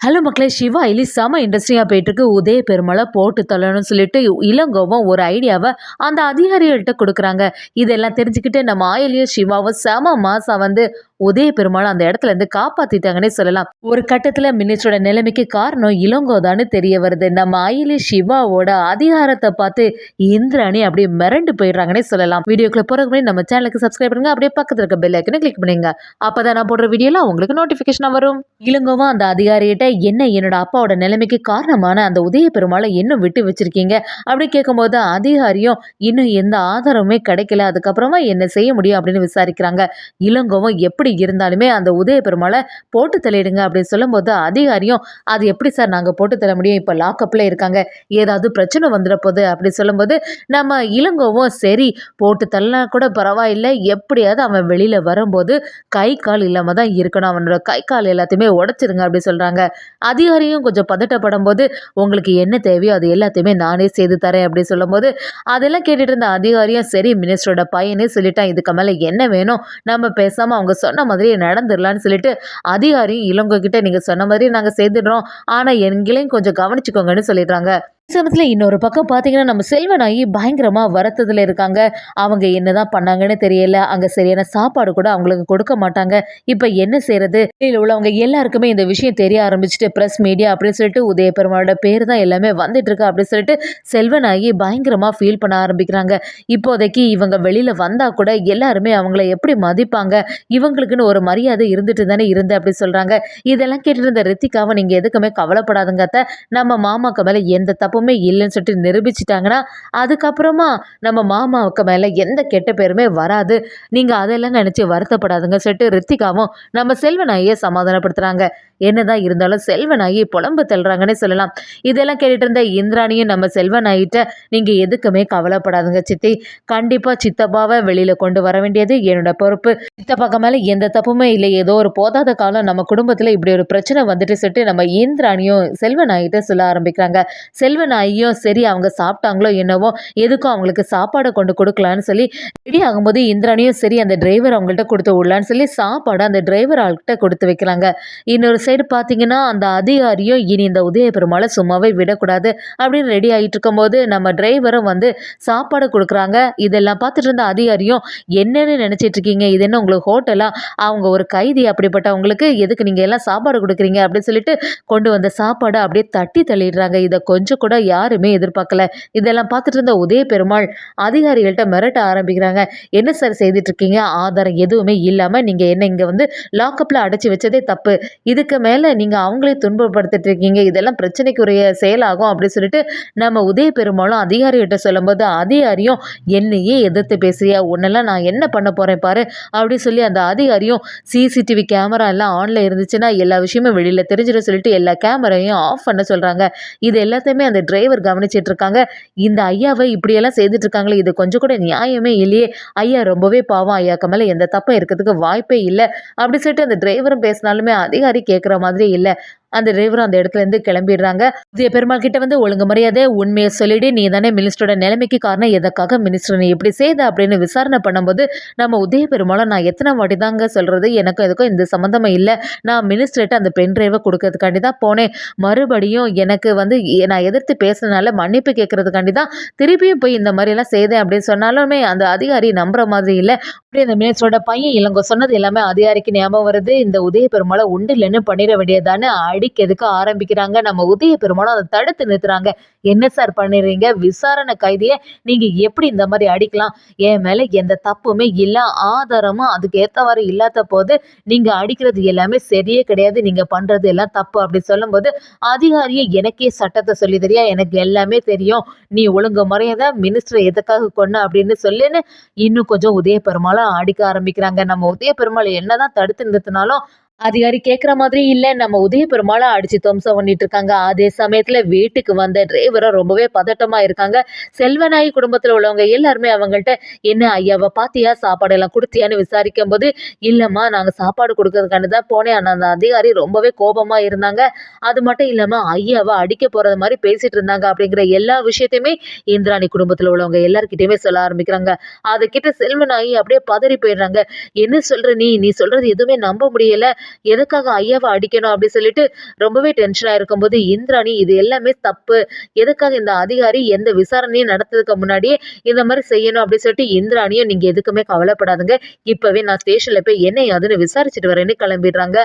Hello மக்களே! சிவா இலி செம இன்ட்ரெஸ்டிங்கா போயிட்டுருக்கு. உதய பெருமாள போட்டு தள்ளணும்னு சொல்லிட்டு இளங்கோவன் ஒரு ஐடியாவ அந்த அதிகாரிகள்ட்ட குடுக்குறாங்க. இதெல்லாம் தெரிஞ்சுக்கிட்டு நம்ம ஆயிலியும் சிவாவும் செம மாஸா வந்து உதய பெருமாள அந்த இடத்துலருந்து காப்பாத்திட்டாங்கன்னே சொல்லலாம். ஒரு கட்டத்துல மினிஸ்டரோட நிலைமைக்கு காரணம் இளங்கோதான்னு தெரிய வருது. நம்ம ஆயிலி சிவாவோட அதிகாரத்த பார்த்து இந்திராணி அப்படியே மிரண்டு போயிடுறாங்கன்னே சொல்லலாம். வீடியோக்குள்ள போறதுக்கு முன்னாடி நம்ம சேனலுக்கு சப்ஸ்கிரைப் பண்ணுங்க. அப்படியே பக்கத்துல இருக்க பெல் ஐக்கன கிளிக் பண்ணுங்க. அப்பதான் நான் போடுற வீடியோலாம் உங்களுக்கு நோட்டிபிகேஷனா வரும். இளங்கோவன் அந்த அதிகாரிகிட்ட என்ன என்னோட அப்பாவோட நிலைமைக்கு காரணமான அந்த உதய பெருமாளை இன்னும் விட்டு வச்சிருக்கீங்க அப்படி கேட்கும்போது அதிகாரியும் இன்னும் எந்த ஆதாரமுமே கிடைக்கல, அதுக்கப்புறமா என்ன செய்ய முடியும் அப்படின்னு விசாரிக்கிறாங்க. இளங்கோவன் எப்படி இருந்தாலுமே அந்த உதய பெருமாளை போட்டு தள்ளிடுங்க அப்படின்னு சொல்லும்போது அதிகாரியும் அது எப்படி சார் நாங்க போட்டு தள்ள முடியும், இப்ப லாக்அப்ல இருக்காங்க, ஏதாவது பிரச்சனை வந்துட போகுது அப்படி சொல்லும்போது நம்ம இளங்கோவும் சரி போட்டு தள்ளனா கூட பரவாயில்ல, எப்படியாவது அவன் வெளியில வரும்போது கை கால் இல்லாம தான் இருக்கணும், அவனோட கை கால் எல்லாத்தையுமே உடைச்சிருங்க அப்படி சொல்றாங்க. அதிகாரியும் கொஞ்சம் பதட்டப்படும் போது உங்களுக்கு என்ன தேவையோ அது எல்லாத்தையுமே நானே செய்து தரேன் அப்படி சொல்லும்போது அதெல்லாம் கேட்டுட்டு இருந்த அதிகாரியும் சரி மினிஸ்டரோட பையனே சொல்லிட்டான், இதுக்கு மேல என்ன வேணும், நம்ம பேசாம அவங்க சொன்ன மாதிரியே நடந்துடலான்னு சொல்லிட்டு அதிகாரியும் இளங்கோ கிட்ட நீங்க சொன்ன மாதிரி நாங்க செய்துடுறோம், ஆனா எங்களையும் கொஞ்சம் கவனிச்சுக்கோங்கன்னு சொல்லிடுறாங்க. சமயத்துல இன்னொரு பக்கம் பாத்தீங்கன்னா நம்ம செல்வனாயி பயங்கரமா வருத்தத்துல இருக்காங்க. அவங்க என்னதான் பண்ணாங்கன்னு தெரியல, அங்க சரியான சாப்பாடு கூட அவங்களுக்கு கொடுக்க மாட்டாங்க. இப்ப என்ன செய்யறது, வெளியில உள்ளவங்க எல்லாருக்குமே இந்த விஷயம் தெரிய ஆரம்பிச்சுட்டு பிரஸ் மீடியா அப்படின்னு சொல்லிட்டு உதய பெருமாளோட பேர் தான் எல்லாமே வந்துட்டு இருக்கு அப்படின்னு சொல்லிட்டு செல்வனாயி பயங்கரமா ஃபீல் பண்ண ஆரம்பிக்கிறாங்க. இப்போதைக்கு இவங்க வெளியில வந்தா கூட எல்லாருமே அவங்கள எப்படி மதிப்பாங்க, இவங்களுக்குன்னு ஒரு மரியாதை இருந்துட்டு தானே இருந்து அப்படி சொல்றாங்க. இதெல்லாம் கேட்டுட்டு இருந்த ரித்திகாவை நீங்க எதுக்குமே கவலைப்படாதுங்க அத்தை, நம்ம மாமாக்கு மேல எந்த தப்புமே இல்லைன்னு சொல்லிட்டு நிரூபிச்சிட்டாங்கன்னா அதுக்கப்புறமா நம்ம மாமாவுக்கு மேல எந்த கெட்ட பேருமே வராது, நீங்க அதெல்லாம் நினைச்சு வருத்தப்படாதுங்க சொல்லிட்டு ரித்திகாவும் நம்ம செல்வனாயை சமாதானப்படுத்துறாங்க. என்னதான் இருந்தாலும் செல்வனாயி புலம்பு தள்ளுறாங்கன்னே சொல்லலாம். இதெல்லாம் கேட்டுட்டு இருந்த இந்திராணியும் நம்ம செல்வனாயிட்ட நீங்க எதுக்குமே கவலைப்படாதுங்க சித்தி, கண்டிப்பா சித்தப்பாவை வெளியில கொண்டு வர வேண்டியது என்னோட பொறுப்பு, சித்தப்பாக்கு மேல எந்த தப்புமே இல்லை, ஏதோ ஒரு போதாத காலம் நம்ம குடும்பத்துல இப்படி ஒரு பிரச்சனை வந்துட்டு சொல்லிட்டு நம்ம இந்திராணியும் செல்வனாயிட்ட சொல்ல ஆரம்பிக்கிறாங்க. செல்வனாயும் சரி அவங்க சாப்பிட்டாங்களோ என்னவோ எதுக்கும் அவங்களுக்கு சாப்பாடை கொண்டு கொடுக்கலான்னு சொல்லி ரெடி ஆகும்போது இந்திராணியும் சரி அந்த டிரைவர் அவங்கள்ட்ட கொடுத்து விடலான்னு சொல்லி சாப்பாடு அந்த டிரைவர் ஆள்கிட்ட கொடுத்து வைக்கிறாங்க. இன்னொரு சைடு பார்த்தீங்கன்னா அந்த அதிகாரியும் இனி இந்த உதய பெருமாளை சும்மாவே விடக்கூடாது அப்படின்னு ரெடி ஆகிட்டு இருக்கும்போது நம்ம டிரைவரும் வந்து சாப்பாடு கொடுக்குறாங்க. இதெல்லாம் பார்த்துட்டு இருந்த அதிகாரியும் என்னன்னு நினைச்சிட்டு இருக்கீங்க, இது என்ன உங்களுக்கு ஹோட்டலா, அவங்க ஒரு கைதி, அப்படிப்பட்டவங்களுக்கு எதுக்கு நீங்க எல்லாம் சாப்பாடு கொடுக்குறீங்க அப்படின்னு சொல்லிட்டு கொண்டு வந்த சாப்பாடை அப்படியே தட்டி தள்ளிடுறாங்க. இதை கொஞ்சம் கூட யாருமே எதிர்பார்க்கல. இதெல்லாம் பார்த்துட்டு இருந்த உதய பெருமாள் அதிகாரிகள்ட்ட மிரட்ட ஆரம்பிக்கிறாங்க. என்ன சார் செய்துட்டு இருக்கீங்க, ஆதாரம் எதுவுமே இல்லாம நீங்க என்ன இங்க வந்து லாக்அப்ல அடைச்சி வச்சதே தப்பு, இதுக்கு மேல நீங்க அவங்களே துன்பப்படுத்திட்டு இருக்கீங்க, இதெல்லாம் பிரச்சனைக்குரிய செயலாகும் அப்படின்னு சொல்லிட்டு நம்ம உதய பெருமாளும் அதிகாரிகிட்ட சொல்லும்போது அதிகாரியும் என்னையே எதிர்த்து பேசுறியா, உன்னெல்லாம் நான் என்ன பண்ண போறேன் பாரு அப்படின்னு சொல்லி அந்த அதிகாரியும் சிசிடிவி கேமரா எல்லாம் ஆன்ல இருந்துச்சுன்னா எல்லா விஷயமும் வெளியில தெரிஞ்சிடும் சொல்லிட்டு எல்லா கேமராவையும் ஆஃப் பண்ண சொல்றாங்க. இது எல்லாத்தையுமே அந்த டிரைவர் கவனிச்சிட்டு இருக்காங்க. இந்த ஐயாவை இப்படியெல்லாம் செய்துட்டு இருக்காங்களே, இது கொஞ்சம் கூட நியாயமே இல்லையே, ஐயா ரொம்பவே பாவம், ஐயாக்கு மேல எந்த தப்பும் இருக்கிறதுக்கு வாய்ப்பே இல்லை அப்படி சொல்லிட்டு அந்த டிரைவரும் பேசினாலுமே அதிகாரி கேட்குற மாதிரி இல்லை. அந்த டிரைவரும் அந்த இடத்துல இருந்து கிளம்பிடுறாங்க. உதய பெருமாள் கிட்ட வந்து ஒழுங்கு மரியாதை உண்மையை சொல்லிடு, நீ தானே மினிஸ்டரோட நிலைமைக்கு காரணம், எதற்காக மினிஸ்டர் நீ இப்படி செய்த அப்படின்னு விசாரணை பண்ணும்போது நம்ம உதய பெருமாளை நான் எத்தனை வாட்டி தாங்க சொல்றது, எனக்கும் எதுக்கும் இந்த சம்மந்தமும் இல்லை, நான் மினிஸ்டர்கிட்ட அந்த பென் டிரைவை கொடுக்கறதுக்காண்டி தான் போனேன், மறுபடியும் எனக்கு வந்து நான் எதிர்த்து பேசுனதுனால மன்னிப்பு கேட்கறதுக்காண்டி தான் திருப்பியும் போய் இந்த மாதிரிலாம் செய்தேன் அப்படின்னு சொன்னாலுமே அந்த அதிகாரி நம்புற மாதிரி இல்லை. அப்படியே அந்த மினிஸ்டரோட பையன் இளங்கோ சொன்னது எல்லாமே அதிகாரிக்கு ஞாபகம் வருது. இந்த உதய பெருமாளை உண்டு இல்லைன்னு பண்ணிட வேண்டியதானே அடிக்கிறதுக்கு ஆரம்பிக்கிறாங்க. நம்ம உதய பெருமாளும் அதை தடுத்து நிறுத்துறாங்க. என்ன சார் பண்ணிடுறீங்க, விசாரணை கைதியை நீங்க எப்படி இந்த மாதிரி அடிக்கலாம், என் மேல எந்த தப்புமே இல்லை, ஆதாரமும் அதுக்கு ஏற்றவாறு இல்லாத போது நீங்க அடிக்கிறது எல்லாமே சரியே கிடையாது, நீங்க பண்றது எல்லாம் தப்பு அப்படி சொல்லும்போது அதிகாரியை எனக்கே சட்டத்தை சொல்லி தெரியா, எனக்கு எல்லாமே தெரியும், நீ ஒழுங்கு முறையதை மினிஸ்டரை எதுக்காக கொன்ன அப்படின்னு சொல்லுன்னு இன்னும் கொஞ்சம் உதய பெருமாளை அடிக்க ஆரம்பிக்கிறாங்க. நம்ம உதய பெருமாள் என்னதான் தடுத்து நிறுத்தினாலும் அதிகாரி கேட்குற மாதிரி இல்லை, நம்ம உதய பெருமாளை அடிச்சு துவம்சம் பண்ணிட்டு இருக்காங்க. அதே சமயத்துல வீட்டுக்கு வந்த டிரைவரை ரொம்பவே பதட்டமா இருக்காங்க. செல்வனாயி குடும்பத்துல உள்ளவங்க எல்லாருமே அவங்கள்ட்ட என்ன ஐயாவை பாத்தியா, சாப்பாடு எல்லாம் கொடுத்தியான்னு விசாரிக்கும் போது இல்லம்மா நாங்க சாப்பாடு கொடுக்கறதுக்காண்டு தான் போனேன், ஆனா அந்த அதிகாரி ரொம்பவே கோபமா இருந்தாங்க, அது மட்டும் இல்லாம ஐயாவை அடிக்க போறது மாதிரி பேசிட்டு இருந்தாங்க அப்படிங்கிற எல்லா விஷயத்தையுமே இந்திராணி குடும்பத்துல உள்ளவங்க எல்லார்கிட்டயுமே சொல்ல ஆரம்பிக்கிறாங்க. அதை கிட்ட செல்வனாயி அப்படியே பதறி போயிடுறாங்க. என்ன சொல்ற நீ சொல்றது எதுவுமே நம்ப முடியல, எதுக்காக ஐயாவை அடிக்கணும் அப்படின்னு சொல்லிட்டு ரொம்பவே டென்ஷனாக இருக்கும்போது இந்திராணி இது எல்லாமே தப்பு, எதுக்காக இந்த அதிகாரி எந்த விசாரணையும் நடத்துறதுக்கு முன்னாடியே இந்த மாதிரி செய்யணும் அப்படின்னு சொல்லிட்டு இந்திராணியும் நீங்கள் எதுக்குமே கவலைப்படாதுங்க, இப்போவே நான் ஸ்டேஷனில் போய் என்ன அதுன்னு விசாரிச்சுட்டு வரேன்னு கிளம்பிடுறாங்க.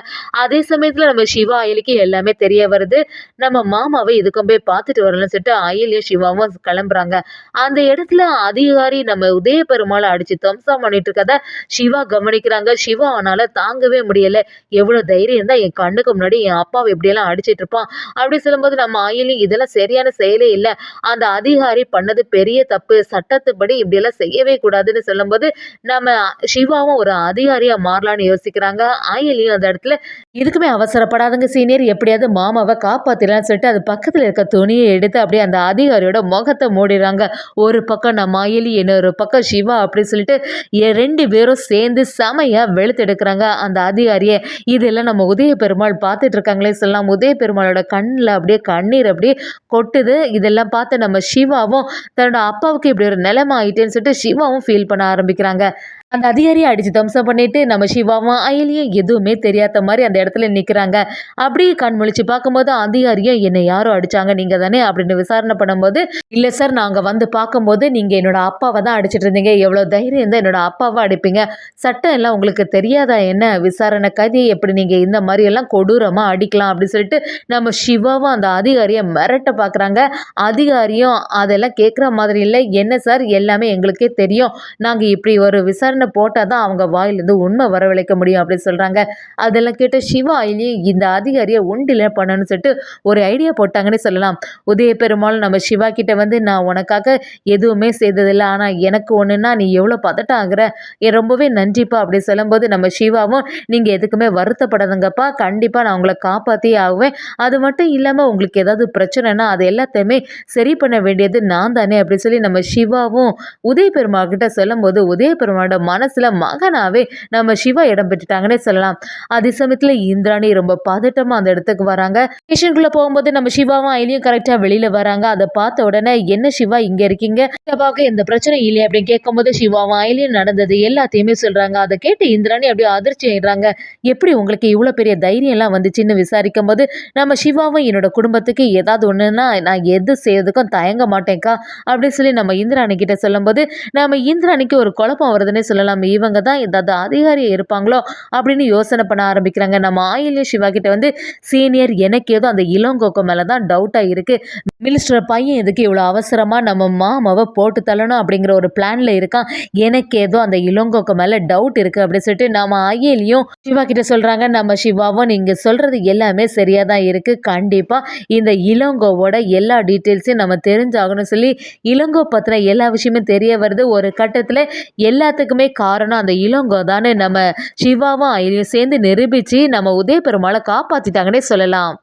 அதே சமயத்தில் நம்ம சிவா அயலிக்கு எல்லாமே தெரிய வருது. நம்ம மாமாவை இதுக்கும் போய் பார்த்துட்டு வரலன்னு சொல்லிட்டு அயலியும் சிவாவும் கிளம்புறாங்க. அந்த இடத்துல அதிகாரி நம்ம உதய பெருமாளை அடிச்சு தம்சம் பண்ணிட்டு இருக்கத சிவா கவனிக்கிறாங்க. சிவா அவனால தாங்கவே முடியல. எவ்வளவு தைரியம் தான் என் கண்ணுக்கு முன்னாடி என் அப்பாவை இப்படியெல்லாம் அடிச்சிட்டு இருப்பான் அப்படி சொல்லும்போது நம்ம அயலி இதெல்லாம் சரியான செயலே இல்லை, அந்த அதிகாரி பண்ணது பெரிய தப்பு, சட்டத்துப்படி இப்படியெல்லாம் செய்யவே கூடாதுன்னு சொல்லும்போது நம்ம சிவாவும் ஒரு அதிகாரியா மாறலான்னு யோசிக்கிறாங்க. அயலியும் அந்த இடத்துல இதுக்குமே அவசரப்படாதுங்க சீனியர், எப்படியாவது மாமாவை காப்பாத்திடலாம்னு சொல்லிட்டு அது பக்கத்தில் இருக்க துணியை எடுத்து அப்படியே அந்த அதிகாரியோட முகத்தை மூடிடுறாங்க. ஒரு பக்கம் நம்ம அயலி, இன்னொரு பக்கம் சிவா அப்படின்னு சொல்லிட்டு 2 பேரும் சேர்ந்து செமையா வெளுத்தெடுக்கிறாங்க அந்த அதிகாரியை. இதெல்லாம் நம்ம உதய பெருமாள் பார்த்துட்டு இருக்காங்களே சொல்லலாம். உதய பெருமாளோட கண்ணில் அப்படியே கண்ணீர் அப்படியே கொட்டுது. இதெல்லாம் பார்த்து நம்ம சிவாவும் தன்னோட அப்பாவுக்கு இப்படி ஒரு நிலைமை ஆயிட்டேன்னு சொல்லிட்டு சிவாவும் ஃபீல் பண்ண ஆரம்பிக்கிறாங்க. அந்த அதிகாரியை அடிச்சு தம்சம் பண்ணிட்டு நம்ம சிவாவும் அயலியும் எதுவுமே தெரியாத மாதிரி அந்த இடத்துல நிற்கிறாங்க. அப்படியே கண் முழிச்சு பார்க்கும்போது அதிகாரியும் என்னை யாரோ அடிச்சாங்க நீங்கள் தானே அப்படின்னு விசாரணை பண்ணும்போது, இல்லை சார் நாங்கள் வந்து பார்க்கும்போது நீங்கள் என்னோட அப்பாவை தான் அடிச்சிட்டு இருந்தீங்க, எவ்வளோ தைரியம் இருந்தால் என்னோட அப்பாவை அடிப்பீங்க, சட்டம் எல்லாம் உங்களுக்கு தெரியாதா என்ன, விசாரணை கைதியை எப்படி நீங்கள் இந்த மாதிரி எல்லாம் கொடூரமாக அடிக்கலாம் அப்படின்னு சொல்லிட்டு நம்ம சிவாவும் அந்த அதிகாரியை மிரட்ட பார்க்குறாங்க. அதிகாரியும் அதெல்லாம் கேட்குற மாதிரி இல்லை, என்ன சார் எல்லாமே எங்களுக்கே தெரியும், நாங்கள் இப்படி ஒரு விசாரணை போட்டால் தான் அவங்க வாயிலிருந்து உண்மை வரவழைக்க முடியும் அப்படின்னு சொல்கிறாங்க. அதெல்லாம் கேட்ட சிவா அயலி இந்த அதிகாரியை ஒண்டில பண்ணணும்னு சொல்லிட்டு ஒரு ஐடியா போட்டாங்கன்னு சொல்லலாம். உதய பெருமாள் நம்ம சிவா கிட்ட வந்து நான் உனக்காக எதுவுமே செய்ததில்லை, ஆனால் எனக்கு ஒன்றுனா நீ எவ்வளோ பதட்டம் ஆகுற, ரொம்பவே நன்றிப்பா அப்படி சொல்லும்போது நம்ம சிவாவும் நீங்கள் எதுக்குமே வருத்தப்படாதுங்கப்பா, கண்டிப்பாக நான் உங்களை காப்பாற்றியே ஆகுவேன், அது மட்டும் இல்லாமல் உங்களுக்கு ஏதாவது பிரச்சனைனா அது எல்லாத்தையுமே சரி பண்ண வேண்டியது நான் தானே அப்படின்னு சொல்லி நம்ம சிவாவும் உதய பெருமாள் கிட்ட சொல்லும்போது உதய பெருமாளோட மனசுல மகனாவே நம்ம சிவா இடம் பெற்றுட்டாங்கன்னே சொல்லலாம். அதே சமயத்துல இந்திராணி ரொம்ப பதட்டமா அந்த இடத்துக்கு வராங்க. ஸ்டேஷனுக்குள்ள போகும்போது நம்ம சிவாவும் அயலியும் கரெக்டா வெளியில வராங்க. அதை பார்த்த உடனே என்ன சிவா இங்க இருக்கீங்க, சிவாவுக்கு எந்த பிரச்சனை இல்லையா அப்படின்னு கேட்கும்போது சிவாவும் அயலியும் நடந்தது எல்லாத்தையுமே சொல்றாங்க. அதை கேட்டு இந்திராணி அப்படியே அதிர்ச்சி ஆயிடுறாங்க. எப்படி உங்களுக்கு இவ்வளவு பெரிய தைரியம் எல்லாம் வந்துச்சுன்னு விசாரிக்கும் போது நம்ம சிவாவும் என்னோட குடும்பத்துக்கு ஏதாவது ஒண்ணுன்னா நான் எது செய்யறதுக்கும் தயங்க மாட்டேன்க்கா அப்படின்னு சொல்லி நம்ம இந்திராணி கிட்ட சொல்லும்போது நம்ம இந்திராணிக்கு ஒரு குழப்பம் வருதுன்னே சொல்லலாம். இவங்க தான் ஏதாவது அதிகாரியா இருப்பாங்களோ அப்படின்னு யோசனை பண்ண ஆரம்பிக்கிறாங்க. நம்ம ஆயில்யம் சிவா கிட்ட வந்து சீனியர் எனக்கு ஏதோ அந்த இளங்கோக்கு மேலே தான் டவுட்டாக இருக்குது, மினிஸ்டர் பையன் எதுக்கு இவ்வளோ அவசரமாக நம்ம மாமாவை போட்டு தள்ளணும் அப்படிங்கிற ஒரு பிளானில் இருக்கான், எனக்கு ஏதோ அந்த இளங்கோக்கு மேலே டவுட் இருக்குது அப்படின்னு சொல்லிட்டு நம்ம அயலியும் சிவா கிட்ட சொல்கிறாங்க. நம்ம சிவாவும் நீங்கள் சொல்கிறது எல்லாமே சரியாக தான் இருக்குது, கண்டிப்பாக இந்த இளங்கோவோட எல்லா டீட்டெயில்ஸையும் நம்ம தெரிஞ்சாகணும்னு சொல்லி இளங்கோ பற்றின எல்லா விஷயமும் தெரிய வருது. ஒரு கட்டத்தில் எல்லாத்துக்குமே காரணம் அந்த இளங்கோ தானே நம்ம சிவாவும் அயலியும் சேர்ந்து நிரூபித்து நம்ம உதய பெருமாளை காப்பாற்றிட்டாங்கன்னே சொல்லலாம்.